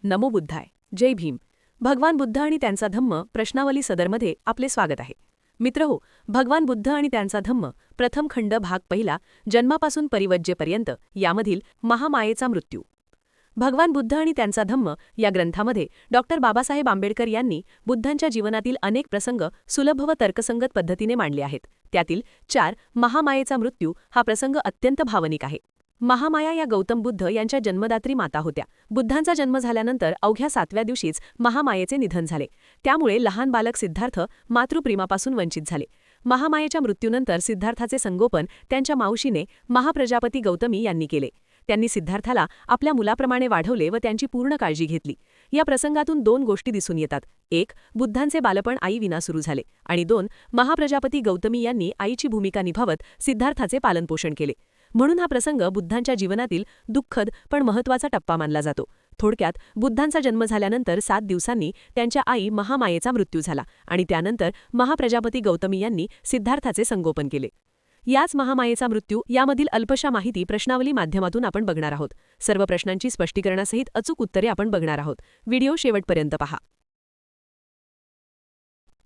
नमो बुद्धाय. जय भीम. भगवान बुद्ध आणि त्यांचा धम्म प्रश्नावली सदरमध्ये आपले स्वागत आहे. मित्रहो, भगवान बुद्ध आणि त्यांचा धम्म प्रथम खंड भाग पहिला, जन्मापासून परिवज्जेपर्यंत यामधील महामायेचा मृत्यू. भगवान बुद्ध आणि त्यांचा धम्म या ग्रंथामध्ये डॉक्टर बाबासाहेब आंबेडकर यांनी बुद्धांच्या जीवनातील अनेक प्रसंग सुलभ व तर्कसंगत पद्धतीने मांडले आहेत. त्यातील 4 महामायेचा मृत्यू हा प्रसंग अत्यंत भावनिक आहे. महामाया या गौतम बुद्ध यांच्या जन्मदात्री माता होत्या. बुद्धांचा जन्म झाल्यानंतर अवघ्या 7व्या दिवशीच महामायेचे निधन झाले. त्यामुळे लहान बालक सिद्धार्थ मातृप्रेमापासून वंचित झाले. महामायेच्या मृत्यूनंतर सिद्धार्थाचे संगोपन त्यांच्या मावशीने महाप्रजापती गौतमी यांनी केले. त्यांनी सिद्धार्थाला आपल्या मुलाप्रमाणे वाढवले व त्यांची पूर्ण काळजी घेतली. या प्रसंगातून 2 गोष्टी दिसून येतात. 1. बुद्धांचे बालपण आईविना सुरू झाले आणि 2. महाप्रजापती गौतमी यांनी आईची भूमिका निभावत सिद्धार्थाचे पालनपोषण केले. म्हणून हा प्रसंग बुद्धांच्या जीवनातील दुःखद पण महत्त्वाचा टप्पा मानला जातो. थोडक्यात, बुद्धांचा जन्म झाल्यानंतर 7 दिवसांनी त्यांच्या आई महामायेचा मृत्यू झाला आणि त्यानंतर महाप्रजापती गौतमी यांनी सिद्धार्थाचे संगोपन केले. याच महामायेचा मृत्यू यामधील अल्पशा माहिती प्रश्नावली माध्यमातून आपण बघणार आहोत. सर्व प्रश्नांची स्पष्टीकरणासहित अचूक उत्तरे आपण बघणार आहोत. व्हिडिओ शेवटपर्यंत पहा.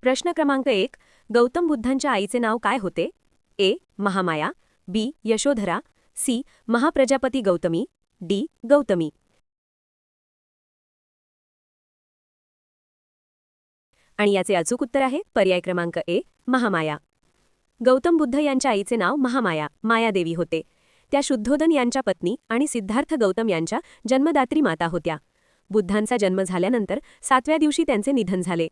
प्रश्न क्रमांक 1. गौतम बुद्धांच्या आईचे नाव काय होते? ए. महामाया, बी. यशोधरा, सी. महाप्रजापती गौतमी, डी. गौतमी. आणि याचे अचूक उत्तर आहे पर्याय क्रमांक ए. महामाया. गौतम बुद्ध यांच्या आईचे नाव महामाया, मायादेवी होते. त्या शुद्धोदन यांच्या पत्नी आणि सिद्धार्थ गौतम यांच्या जन्मदात्री माता होत्या. बुद्धांचा जन्म झाल्यानंतर 7व्या दिवशी त्यांचे निधन झाले.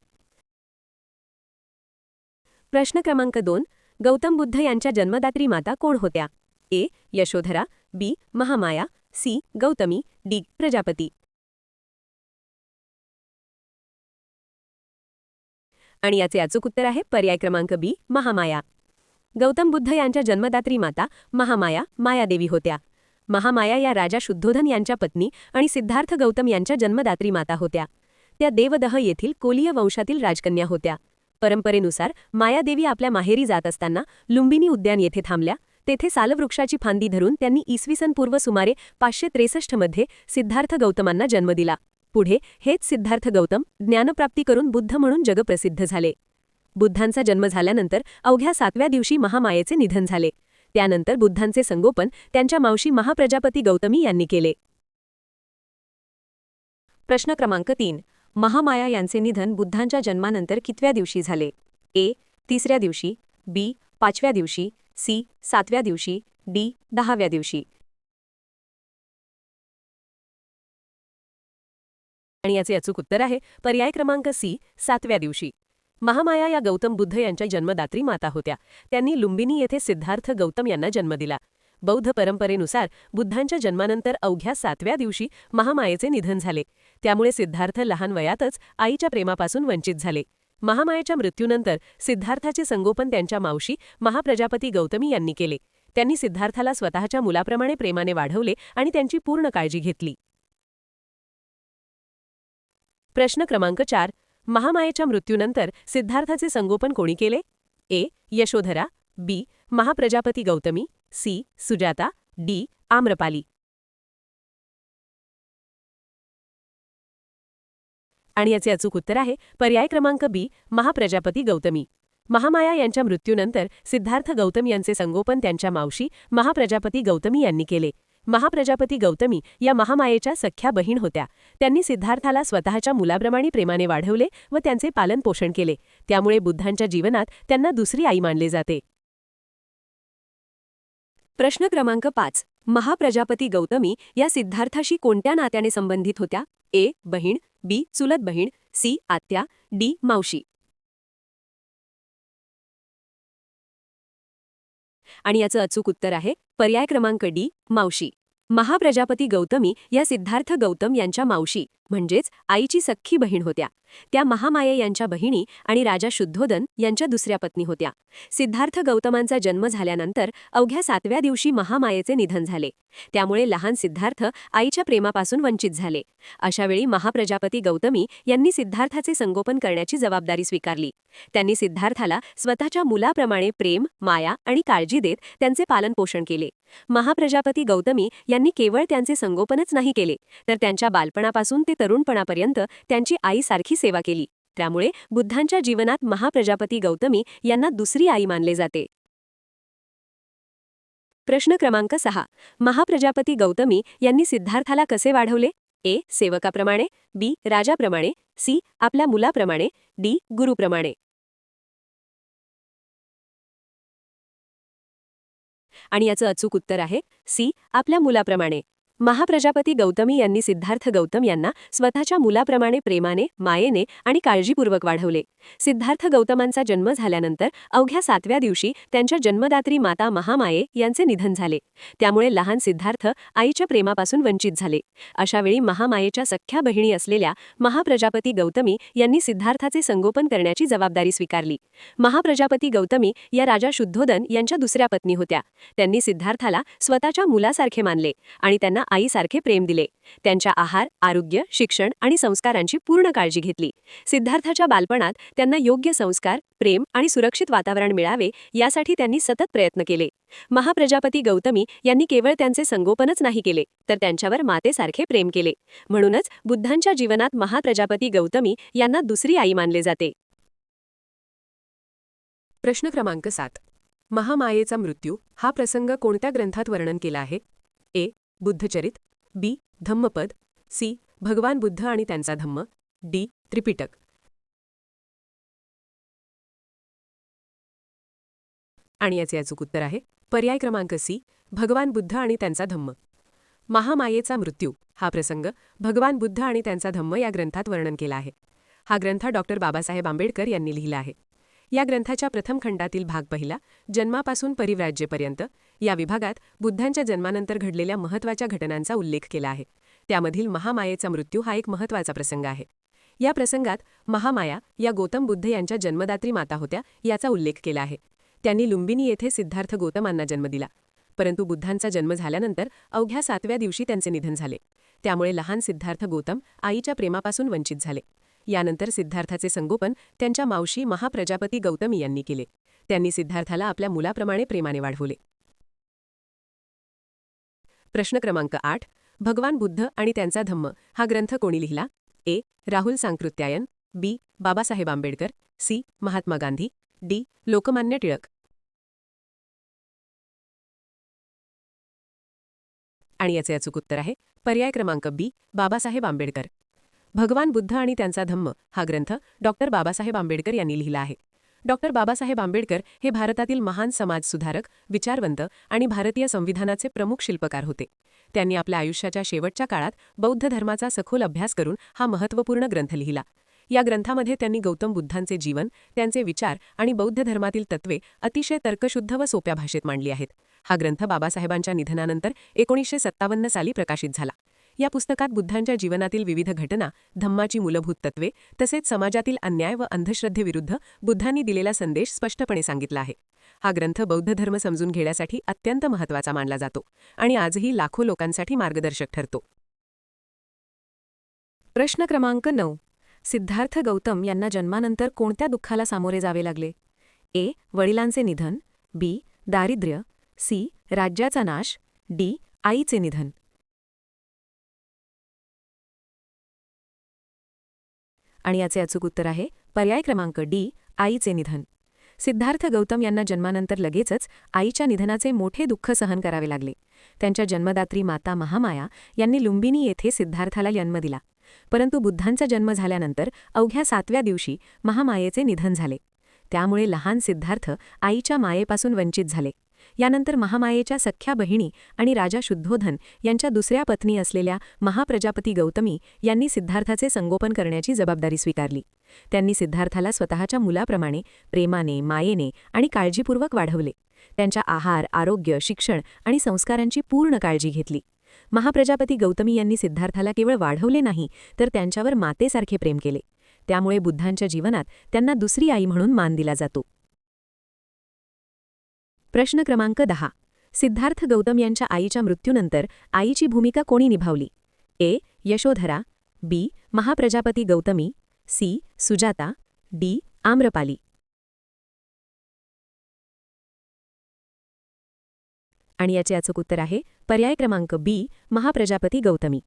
प्रश्न क्रमांक 2. गौतम बुद्ध यांच्या जन्मदात्री माता कोण होत्या? ए. यशोधरा, बी. महामाया, सी. गौतमी, डी. प्रजापती. आणि याचे अचूक उत्तर आहे पर्याय क्रमांक बी. महामाया. गौतम बुद्ध यांच्या जन्मदात्री माता महामाया, मायादेवी होत्या. महामाया या राजा शुद्धोधन यांच्या पत्नी आणि सिद्धार्थ गौतम यांच्या जन्मदात्री माता होत्या. त्या देवदह येथील कोलीय वंशातील राजकन्या होत्या. परंपरेनुसार मायादेवी आपल्या माहेरी जात असताना लुंबिनी उद्यान येथे थांबल्या. तेथे सालवृक्षाची फांदी धरून त्यांनी इसवी पूर्व सुमारे 563 मध्ये सिद्धार्थ गौतमांना जन्म दिला. पुढे हेच सिद्धार्थ गौतम ज्ञानप्राप्ती करून बुद्ध म्हणून जगप्रसिद्ध झाले. बुद्धांचा जन्म झाल्यानंतर अवघ्या 7व्या दिवशी महामायेचे निधन झाले. त्यानंतर बुद्धांचे संगोपन त्यांच्या मावशी महाप्रजापती गौतमी यांनी केले. प्रश्न क्रमांक 3. महामाया यांचे निधन बुद्धांच्या जन्मानंतर कितव्या दिवशी झाले? ए. 3ऱ्या दिवशी, बी. 5व्या दिवशी, सी. 7व्या दिवशी, डी. 10व्या दिवशी. आणि याचे अचूक उत्तर आहे पर्याय क्रमांक सी. 7व्या दिवशी. महामाया या गौतम बुद्ध यांच्या जन्मदात्री माता होत्या. त्यांनी लुंबिनी येथे सिद्धार्थ गौतम यांना जन्म दिला. बौद्ध परंपरेनुसार बुद्धांच्या जन्मानंतर अवघ्या 7व्या दिवशी महामायेचे निधन झाले. त्यामुळे सिद्धार्थ लहान वयातच आईच्या प्रेमापासून वंचित झाले. महामायेच्या मृत्यूनंतर सिद्धार्थाचे संगोपन त्यांच्या मावशी महाप्रजापती गौतमी यांनी केले. त्यांनी सिद्धार्थाला स्वतःच्या मुलाप्रमाणे प्रेमाने वाढवले आणि त्यांची पूर्ण काळजी घेतली. प्रश्न क्रमांक 4. महामायेच्या मृत्यूनंतर सिद्धार्थाचे संगोपन कोणी केले? ए. यशोधरा, बी. महाप्रजापती गौतमी, सी. सुजाता, डी. आम्रपाली. आणि याचे अचूक उत्तर आहे पर्याय क्रमांक बी. महाप्रजापती गौतमी. महामाया यांच्या मृत्यूनंतर सिद्धार्थ गौतम यांचे संगोपन त्यांच्या मावशी महाप्रजापती गौतमी यांनी केले. महाप्रजापती गौतमी या महामायेच्या सख्या बहीण होत्या. त्यांनी सिद्धार्थाला स्वतःच्या मुलाप्रमाणे प्रेमाने वाढवले व त्यांचे पालनपोषण केले. त्यामुळे बुद्धांच्या जीवनात त्यांना दुसरी आई मानले जाते. प्रश्न क्रमांक 5. महाप्रजापती गौतमी या सिद्धार्थाशी कोणत्या नात्याने संबंधित होत्या? ए. बहीण, बी. चुलत बहीण, सी. आत्या, डी. मावशी. आणि याचं अचूक उत्तर आहे पर्याय क्रमांक डी. मावशी. महाप्रजापती गौतमी या सिद्धार्थ गौतम यांच्या मावशी म्हणजेच आईची सख्खी बहीण होत्या. त्या महामाया यांच्या बहिणी आणि राजा शुद्धोधन यांच्या दुसऱ्या पत्नी होत्या. सिद्धार्थ गौतमांचा जन्म झाल्यानंतर अवघ्या 7व्या दिवशी महामायेचे निधन झाले. त्यामुळे लहान सिद्धार्थ आईच्या प्रेमापासून वंचित झाले. अशावेळी महाप्रजापती गौतमी यांनी सिद्धार्थाचे संगोपन करण्याची जबाबदारी स्वीकारली. त्यांनी सिद्धार्थाला स्वतःच्या मुलाप्रमाणे प्रेम, माया आणि काळजी देत त्यांचे पालनपोषण केले. महाप्रजापती गौतमी यांनी केवळ त्यांचे संगोपनच नाही केले, तर त्यांच्या बालपणापासून ते तरुणपणापर्यंत त्यांची आईसारखी सेवा केली. त्यामुळे बुद्धांच्या जीवनात महाप्रजापती गौतमी यांना दुसरी आई मानले जाते. प्रश्न क्रमांक 6. महाप्रजापती गौतमी यांनी सिद्धार्थाला कसे वाढवले? ए. सेवकाप्रमाणे, बी. राजाप्रमाणे, सी. आपल्या मुलाप्रमाणे, डी. गुरुप्रमाणे. आणि याचं अचूक उत्तर आहे सी. आपल्या मुलाप्रमाणे. महाप्रजापती गौतमी यांनी सिद्धार्थ गौतम यांना स्वतःच्या मुलाप्रमाणे प्रेमाने, मायेने आणि काळजीपूर्वक वाढवले. सिद्धार्थ गौतमांचा जन्म झाल्यानंतर अवघ्या 7व्या दिवशी त्यांच्या जन्मदात्री माता महामाये यांचे निधन झाले. त्यामुळे लहान सिद्धार्थ आईच्या प्रेमापासून वंचित झाले. अशावेळी महामायेच्या सख्ख्या बहिणी असलेल्या महाप्रजापती गौतमी यांनी सिद्धार्थाचे संगोपन करण्याची जबाबदारी स्वीकारली. महाप्रजापती गौतमी या राजा शुद्धोधन यांच्या दुसऱ्या पत्नी होत्या. त्यांनी सिद्धार्थाला स्वतःच्या मुलासारखे मानले आणि त्यांना आईसारखे प्रेम दिले. त्यांच्या आहार, आरोग्य, शिक्षण आणि संस्कारांची पूर्ण काळजी घेतली. सिद्धार्थाच्या बालपणात त्यांना योग्य संस्कार, प्रेम आणि सुरक्षित वातावरण मिळावे यासाठी त्यांनी सतत प्रयत्न केले. महाप्रजापती गौतमी यांनी केवळ त्यांचे संगोपनच नाही केले, तर त्यांच्यावर मातेसारखे प्रेम केले. म्हणूनच बुद्धांच्या जीवनात महाप्रजापती गौतमी यांना दुसरी आई मानले जाते. प्रश्न क्रमांक 7. महामायेचा मृत्यू हा प्रसंग कोणत्या ग्रंथात वर्णन केला आहे? ए. बुद्धचरित, बी. धम्मपद, सी. भगवान बुद्ध आणि त्यांचा धम्म, डी. त्रिपिटक. आणि याचे अचूक उत्तर आहे पर्याय क्रमांक सी. भगवान बुद्ध आणि त्यांचा धम्म. महामायेचा मृत्यू हा प्रसंग भगवान बुद्ध आणि त्यांचा धम्म या ग्रंथात वर्णन केला आहे. हा ग्रंथ डॉ. बाबासाहेब आंबेडकर यांनी लिहिला आहे. या ग्रंथाच्या प्रथम खंडातील भाग पहिला, जन्मापासून परिव्राज्येपर्यंत, या विभागात बुद्धांच्या जन्मानंतर घडलेल्या महत्त्वाच्या घटनांचा उल्लेख केला आहे. त्यामधील महामायेचा मृत्यू हा एक महत्त्वाचा प्रसंग आहे. या प्रसंगात महामाया या गौतम बुद्ध यांच्या जन्मदात्री माता होत्या याचा उल्लेख केला आहे. त्यांनी लुंबिनी येथे सिद्धार्थ गौतमांना जन्म दिला. परंतु बुद्धांचा जन्म झाल्यानंतर अवघ्या 7व्या दिवशी त्यांचे निधन झाले. त्यामुळे लहान सिद्धार्थ गौतम आईच्या प्रेमापासून वंचित झाले. यानंतर सिद्धार्थाचे संगोपन त्यांच्या मावशी महाप्रजापती गौतमी यांनी केले. त्यांनी सिद्धार्थाला आपल्या मुलाप्रमाणे प्रेमाने वाढवले. प्रश्न क्रमांक 8. भगवान बुद्ध आणि त्यांचा धम्म हा ग्रंथ कोणी लिहिला? ए. राहुल सांकृत्यायन, बी. बाबासाहेब आंबेडकर, सी. महात्मा गांधी, डी. लोकमान्य टिळक. आणि याचे अचूक उत्तर आहे पर्याय क्रमांक बी. बाबासाहेब आंबेडकर. भगवान बुद्ध आणि त्यांचा धम्म हा ग्रंथ डॉ. बाबासाहेब आंबेडकर यांनी लिहिला आहे. डॉ. बाबासाहेब आंबेडकर हे भारतातील महान समाजसुधारक, विचारवंत आणि भारतीय संविधानाचे प्रमुख शिल्पकार होते. त्यांनी आपल्या आयुष्याच्या शेवटच्या काळात बौद्ध धर्माचा सखोल अभ्यास करून हा महत्त्वपूर्ण ग्रंथ लिहिला. या ग्रंथामध्ये त्यांनी गौतम बुद्धांचे जीवन, त्यांचे विचार आणि बौद्ध धर्मातील तत्त्वे अतिशय तर्कशुद्ध व सोप्या भाषेत मांडली आहेत. हा ग्रंथ बाबासाहेबांच्या निधनानंतर 1957 साली प्रकाशित झाला. या पुस्तकात बुद्धांच्या जीवनातील विविध घटना, धम्माची मूलभूत तत्त्वे तसेच समाजातील अन्याय व अंधश्रद्धेविरुद्ध बुद्धांनी दिलेला संदेश स्पष्टपणे सांगितला आहे. हा ग्रंथ बौद्ध धर्म समजून घेण्यासाठी अत्यंत महत्त्वाचा मानला जातो आणि आजही लाखो लोकांसाठी मार्गदर्शक ठरतो. प्रश्न क्रमांक 9. सिद्धार्थ गौतम यांना जन्मानंतर कोणत्या दुःखाला सामोरे जावे लागले? ए. वडिलांचे निधन, बी. दारिद्र्य, सी. राज्याचा नाश, डी. आईचे निधन. आणि याचे अचूक उत्तर आहे पर्याय क्रमांक डी. आईचे निधन. सिद्धार्थ गौतम यांना जन्मानंतर लगेचच आईच्या निधनाचे मोठे दुःख सहन करावे लागले. त्यांच्या जन्मदात्री माता महामाया यांनी लुंबिनी येथे सिद्धार्थाला जन्म दिला. परंतु बुद्धांचा जन्म झाल्यानंतर अवघ्या 7व्या दिवशी महामायेचे निधन झाले. त्यामुळे लहान सिद्धार्थ आईच्या मायेपासून वंचित झाले. यानंतर महामायेच्या सख्ख्या बहिणी आणि राजा शुद्धोधन यांच्या दुसऱ्या पत्नी असलेल्या महाप्रजापती गौतमी यांनी सिद्धार्थाचे संगोपन करण्याची जबाबदारी स्वीकारली. त्यांनी सिद्धार्थाला स्वतःच्या मुलाप्रमाणे प्रेमाने, मायेने आणि काळजीपूर्वक वाढवले. त्यांच्या आहार, आरोग्य, शिक्षण आणि संस्कारांची पूर्ण काळजी घेतली. महाप्रजापती गौतमी यांनी सिद्धार्थाला केवळ वाढवले नाही, तर त्यांच्यावर मातेसारखे प्रेम केले. त्यामुळे बुद्धांच्या जीवनात त्यांना दुसरी आई म्हणून मान दिला जातो. प्रश्न क्रमांक 10. सिद्धार्थ गौतम यांच्या आईच्या मृत्यूनंतर आईची भूमिका कोणी निभावली? ए. यशोधरा, बी. महाप्रजापती गौतमी, सी. सुजाता, डी. आम्रपाली. आणि याचे अचूक उत्तर आहे पर्याय क्रमांक बी. महाप्रजापती गौतमी.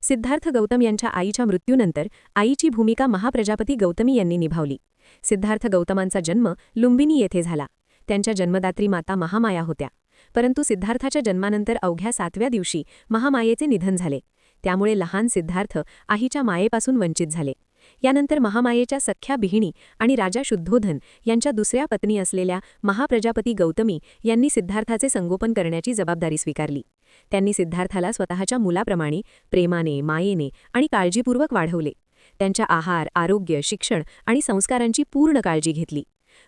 सिद्धार्थ गौतम यांच्या आईच्या मृत्यूनंतर आईची भूमिका महाप्रजापती गौतमी यांनी निभावली. सिद्धार्थ गौतमांचा जन्म लुंबिनी येथे झाला. त्यांच्या जन्मदात्री माता महामाया होत्या. परंतु सिद्धार्थाच्या जन्मानंतर अवघ्या 7व्या दिवशी महामायेचे निधन झाले. त्यामुळे लहान सिद्धार्थ आईच्या मायेपासून वंचित झाले. यानंतर महामायेच्या सख्या बिहिणी आणि राजा शुद्धोधन यांच्या दुसऱ्या पत्नी असलेल्या महाप्रजापती गौतमी यांनी सिद्धार्थाचे संगोपन करण्याची जबाबदारी स्वीकारली. त्यांनी सिद्धार्थाला स्वतःच्या मुलाप्रमाणे प्रेमाने, मायेने आणि काळजीपूर्वक वाढवले. त्यांच्या आहार, आरोग्य, शिक्षण आणि संस्कारांची पूर्ण काळजी घेतली.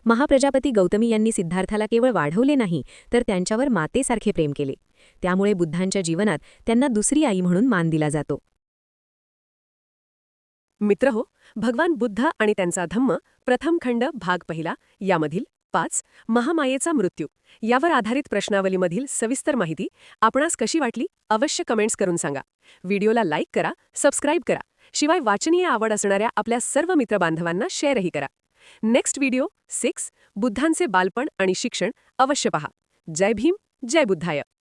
महाप्रजापती गौतमी यांनी सिद्धार्थाला केवळ वाढवले नाही, तर त्यांच्यावर मातेसारखे प्रेम केले. त्यामुळे बुद्धांच्या जीवनात त्यांना दुसरी आई म्हणून मान दिला जातो. मित्रहो, भगवान बुद्ध आणि त्यांचा धम्म प्रथम खंड भाग पहिला यामधील 5 महामायेचा मृत्यू यावर आधारित प्रश्नावलीमधील सविस्तर माहिती आपणास कशी वाटली अवश्य कमेंट्स करून सांगा. व्हिडिओला लाईक करा, सबस्क्राईब करा. शिवाय वाचनीय आवड असणाऱ्या आपल्या सर्व मित्रबांधवांना शेअरही करा. नेक्स्ट व्हिडिओ 6 बुद्धांचे बालपण आणि शिक्षण अवश्य पहा. जय भीम, जय बुद्धाय.